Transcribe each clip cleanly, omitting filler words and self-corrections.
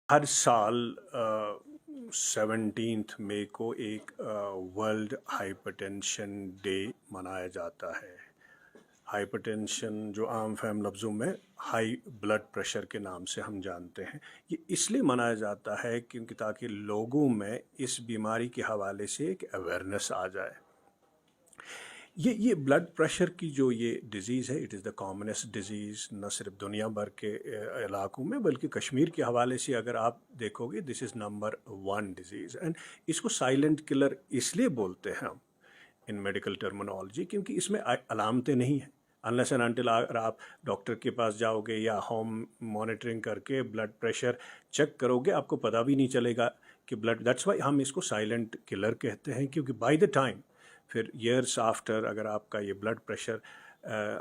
हर साल 17th मई को एक वर्ल्ड हाइपरटेंशन डे मनाया जाता है। हाइपरटेंशन जो आम फहम लफ्ज़ों में हाई ब्लड प्रेशर के नाम से हम जानते हैं, ये इसलिए मनाया जाता है क्योंकि ताकि लोगों में इस बीमारी के हवाले से एक अवेयरनेस आ जाए। ये ब्लड प्रेशर की जो ये डिज़ीज़ है, it is the commonest disease न सिर्फ दुनिया भर के इलाकों में बल्कि कश्मीर के हवाले से अगर आप देखोगे, this is number 1 disease. And इसको साइलेंट किलर इसलिए बोलते हैं हम इन मेडिकल टर्मिनोलॉजी क्योंकि इसमें अलामतें नहीं हैं। अनलेस एंड अनटिल अगर आप डॉक्टर के पास जाओगे या होम मॉनिटरिंग करके ब्लड प्रेशर चेक करोगे, आपको पता भी नहीं चलेगा कि ब्लड, दैट्स वाई हम इसको साइलेंट किलर कहते हैं, क्योंकि बाय द टाइम फिर ईयर्स आफ्टर अगर आपका ये ब्लड प्रेशर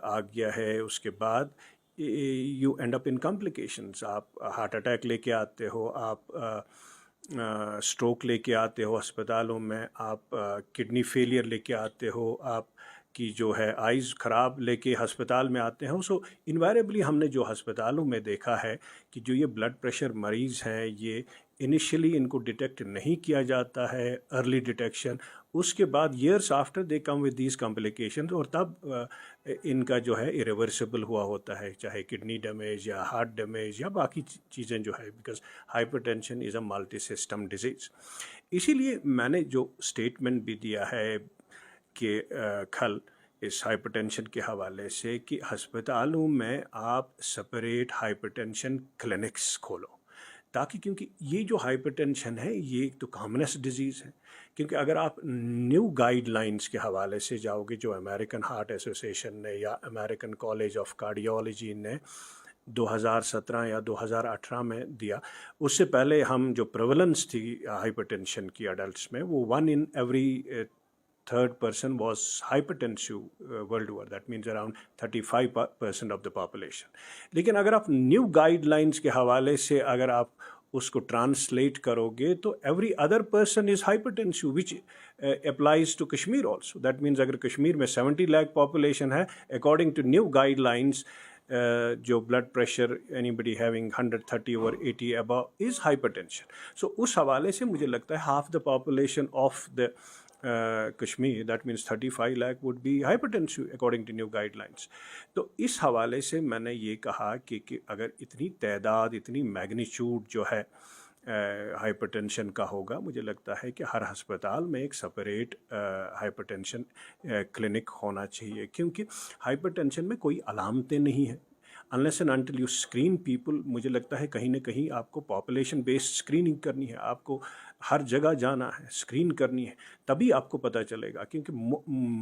आ गया है, उसके बाद you and up in complications. आप हार्ट अटैक लेके आते हो, आप स्ट्रोक लेके आते हो अस्पतालों में, आप किडनी फेलियर लेके आते हो, आप की जो है आइज़ ख़राब लेके अस्पताल में आते हैं। सो इन्वायरेबली हमने जो अस्पतालों में देखा है कि जो ये ब्लड प्रेशर मरीज़ हैं, ये इनिशियली इनको डिटेक्ट नहीं किया जाता है, अर्ली डिटेक्शन, उसके बाद years after they come with these complications, और तब इनका जो है इरिवर्सिबल हुआ होता है, चाहे किडनी डैमेज या हार्ट डैमेज या बाकी चीज़ें जो है, because hypertension is a multi system disease. इसीलिए मैंने जो स्टेटमेंट भी दिया है कि कल इस हाइपरटेंशन के हवाले से कि अस्पतालों में आप सेपरेट हाइपरटेंशन क्लिनिक्स खोलो, ताकि क्योंकि ये जो हाइपरटेंशन है ये एक तो कॉमनेस्ट डिजीज़ है। क्योंकि अगर आप न्यू गाइडलाइंस के हवाले से जाओगे जो अमेरिकन हार्ट एसोसिएशन ने या अमेरिकन कॉलेज ऑफ कार्डियोलॉजी ने 2017 या 2018 में दिया, उससे पहले हम जो प्रेवलेंस थी हाइपरटेंशन की अडल्ट्स में, वो 1 in every third person was hypertensive world over. That means around 35% of the population. लेकिन अगर आप न्यू गाइडलाइंस के हवाले से अगर आप उसको ट्रांसलेट करोगे तो every other person is hypertensive, which applies to Kashmir also. That means अगर कश्मीर में 70 लाख पॉपुलेशन है, अकॉर्डिंग टू न्यू गाइडलाइंस जो blood pressure anybody having 130 over 80 above is hypertension. So उस हवाले से मुझे लगता है half the population of the Kashmir, that means 35 lakh would be hypertensive according to new guidelines. तो इस हवाले से मैंने ये कहा कि अगर इतनी तादाद, इतनी मैग्नीट्यूड जो है हाइपरटेंशन का होगा, मुझे लगता है कि हर अस्पताल में एक सेपरेट हाइपरटेंशन क्लिनिक होना चाहिए, क्योंकि हाइपरटेंशन में कोई अलामतें नहीं हैं। Unless and until you screen people, मुझे लगता है कहीं ना कहीं आपको पॉपुलेशन बेस्ड स्क्रीनिंग करनी है, आपको हर जगह जाना है, स्क्रीन करनी है, तभी आपको पता चलेगा। क्योंकि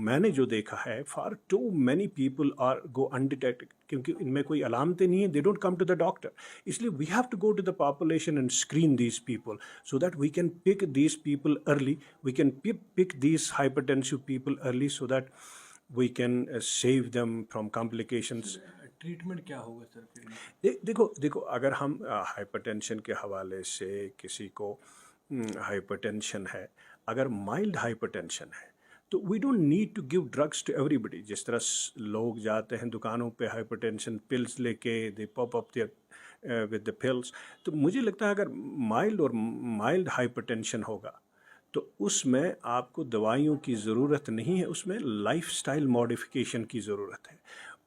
मैंने जो देखा है, far too many people are go undetected, क्योंकि इनमें कोई अलामतें नहीं है, they don't come to the doctor. इसलिए we have to go to the population and screen these people so that we can pick these people early, we can pick these hypertensive people early so that we can save them from complications. Treatment क्या होगा sir फिर? देखो अगर हम hypertension के हवाले से किसी को हाइपरटेंशन है, अगर माइल्ड हाइपरटेंशन है, तो we don't need to give drugs to everybody. जिस तरह लोग जाते हैं दुकानों पे हाइपरटेंशन पिल्स लेके, they pop up there with the pills, तो मुझे लगता है अगर माइल्ड हाइपरटेंशन होगा तो उसमें आपको दवाइयों की ज़रूरत नहीं है, उसमें लाइफस्टाइल मॉडिफिकेशन की ज़रूरत है।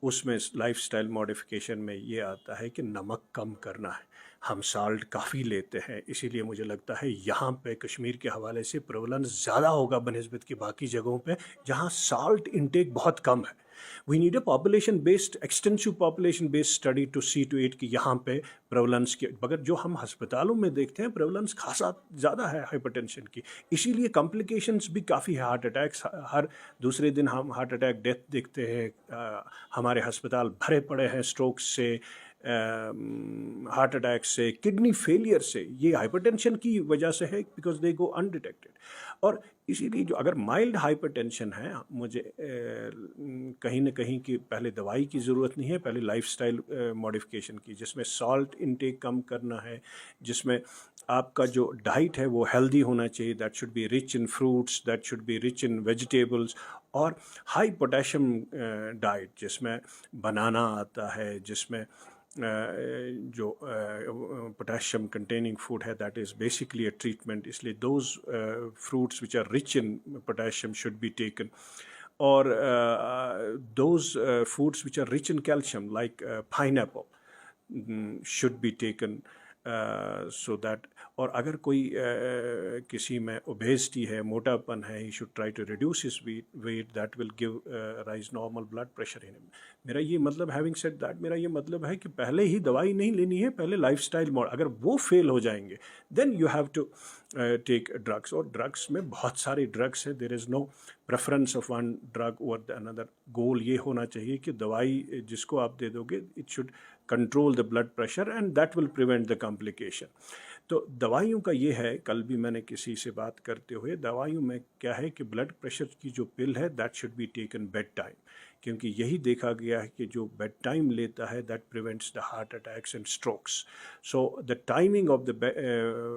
उसमें लाइफस्टाइल मॉडिफिकेशन में ये आता है कि नमक कम करना है। हम साल्ट काफ़ी लेते हैं, इसीलिए मुझे लगता है यहाँ पे कश्मीर के हवाले से प्रेवलेंस ज़्यादा होगा बनस्बत की बाकी जगहों पे जहाँ साल्ट इंटेक बहुत कम है। We need a population based, extensive population based study to see to it कि यहाँ पे प्रेवलेंस के बगैर जो हम अस्पतालों में देखते हैं प्रेवलेंस खासा ज़्यादा है हाइपरटेंशन की। इसीलिए कॉम्प्लिकेशंस भी काफ़ी है, हार्ट अटैक्स हर दूसरे दिन हम हार्ट अटैक डेथ देखते हैं। हमारे अस्पताल भरे पड़े हैं स्ट्रोक से, हार्ट अटैक से, किडनी फेलियर से। ये हाइपरटेंशन की वजह से है, बिकॉज दे गो अनडिटेक्टेड। और इसीलिए जो अगर माइल्ड हाइपरटेंशन है, मुझे कहीं ना कहीं कि पहले दवाई की ज़रूरत नहीं है, पहले लाइफस्टाइल मॉडिफिकेशन की, जिसमें सॉल्ट इंटेक कम करना है, जिसमें आपका जो डाइट है वो हेल्दी होना चाहिए। That should be rich in fruits, that should be rich in vegetables, और हाई पोटेशियम डाइट जिसमें बनाना आता है, जिसमें जो पोटेशियम कंटेनिंग फूड है that is basically a treatment, इसलिए those fruits which are rich in potassium should be taken, or those foods which are rich in calcium like pineapple should be taken, so that, और अगर कोई किसी में obesity है, मोटापन है, he should try to reduce his weight, that will give rise normal blood pressure in him. मेरा ये मतलब, हैविंग सेड दैट, मेरा ये मतलब है कि पहले ही दवाई नहीं लेनी है, पहले लाइफस्टाइल मॉडल, अगर वो फेल हो जाएंगे then you have to take drugs. और ड्रग्स में बहुत सारे ड्रग्स है, there is no preference of one drug over the another. Goal ये होना चाहिए कि दवाई जिसको आप दे दोगे it should control the blood pressure and that will prevent the complication. तो दवाइयों का ये है, कल भी मैंने किसी से बात करते हुए, दवाइयों में क्या है कि ब्लड प्रेशर की जो पिल है that should be taken bed time, क्योंकि यही देखा गया है कि जो बेड टाइम लेता है that prevents the heart attacks and strokes. So the timing of the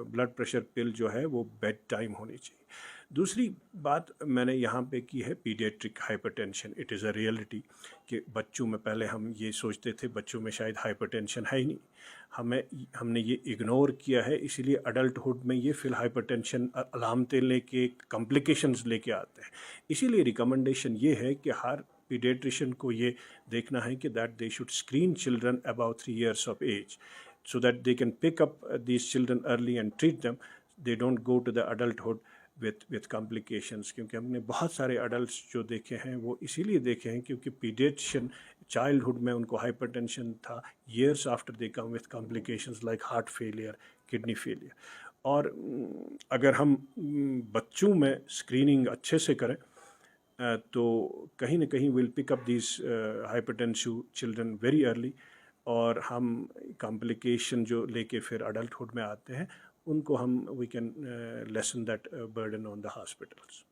blood pressure pill जो है वो बेड टाइम होनी चाहिए। दूसरी बात मैंने यहाँ पे की है paediatric hypertension. It is a reality कि बच्चों में, पहले हम ये सोचते थे बच्चों में शायद हाइपरटेंशन है ही नहीं, हमने ये इग्नोर किया है, इसीलिए अडल्टहुड में ये फिर हाइपरटेंशन अलामतें लेके, कॉम्प्लिकेशंस लेके आते हैं। इसीलिए रिकमेंडेशन ये है कि हर पीडियाट्रिशियन को ये देखना है कि that they should screen children about 3 years of age so that they can pick up these children early and treat them. They don't go to the adulthood with complications, क्योंकि हमने बहुत सारे अडल्ट जो देखे हैं वो इसीलिए देखे हैं क्योंकि पीडियाट्रिशियन चाइल्डहुड में उनको हाइपरटेंशन था, years after they come with complications like heart failure, kidney failure। और अगर हम बच्चों में स्क्रीनिंग अच्छे से करें तो कहीं ना कहीं will pick up this hypertensive children very early, और हम कॉम्प्लिकेशन जो लेके फिर अडल्टहुड में आते हैं उनको हम we can lessen that burden on the hospitals.